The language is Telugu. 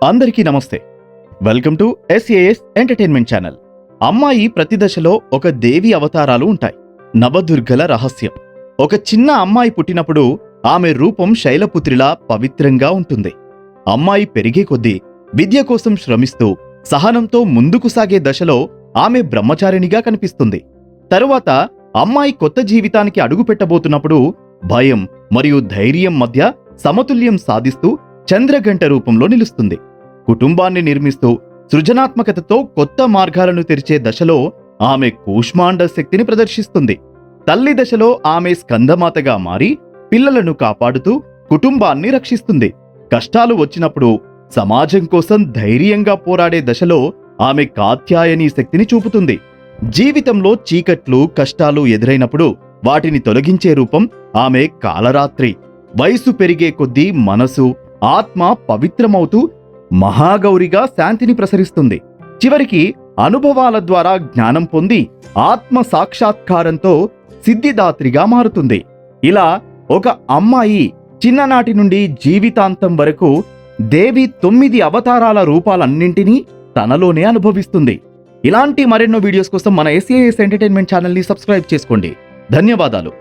అందరికీ నమస్తే. Welcome to SAs entertainment channel. అమ్మాయి ప్రతి దశలో ఒక దేవి అవతారాలు ఉంటాయి. నవదుర్గల రహస్యం. ఒక చిన్న అమ్మాయి పుట్టినప్పుడు ఆమె రూపం శైలపుత్రిలా పవిత్రంగా ఉంటుంది. అమ్మాయి పెరిగే కొద్దీ విద్య కోసం శ్రమిస్తూ సహనంతో ముందుకు సాగే దశలో ఆమె బ్రహ్మచారిణిగా కనిపిస్తుంది. తరువాత అమ్మాయి కొత్త జీవితానికి అడుగుపెట్టబోతున్నప్పుడు భయం మరియు ధైర్యం మధ్య సమతుల్యం సాధిస్తూ చంద్రగంట రూపంలో నిలుస్తుంది. కుటుంబాన్ని నిర్మిస్తూ సృజనాత్మకతతో కొత్త మార్గాలను తెరిచే దశలో ఆమె కూష్మాండ శక్తిని ప్రదర్శిస్తుంది. తల్లి దశలో ఆమె స్కందమాతగా మారి పిల్లలను కాపాడుతూ కుటుంబాన్ని రక్షిస్తుంది. కష్టాలు వచ్చినప్పుడు సమాజం కోసం ధైర్యంగా పోరాడే దశలో ఆమె కాత్యాయని శక్తిని చూపుతుంది. జీవితంలో చీకట్లు కష్టాలు ఎదురైనప్పుడు వాటిని తొలగించే రూపం ఆమె కాలరాత్రి. వయసు పెరిగే కొద్దీ మనసు ఆత్మ పవిత్రమవుతూ మహాగౌరిగా శాంతిని ప్రసరిస్తుంది. చివరికి అనుభవాల ద్వారా జ్ఞానం పొంది ఆత్మ సాక్షాత్కారంతో సిద్ధిదాత్రిగా మారుతుంది. ఇలా ఒక అమ్మాయి చిన్ననాటి నుండి జీవితాంతం వరకు దేవి 9 అవతారాల రూపాలన్నింటినీ తనలోనే అనుభవిస్తుంది. ఇలాంటి మరెన్నో వీడియోస్ కోసం మన ఎస్ఏఎస్ ఎంటర్టైన్మెంట్ ఛానల్ని సబ్స్క్రైబ్ చేసుకోండి. ధన్యవాదాలు.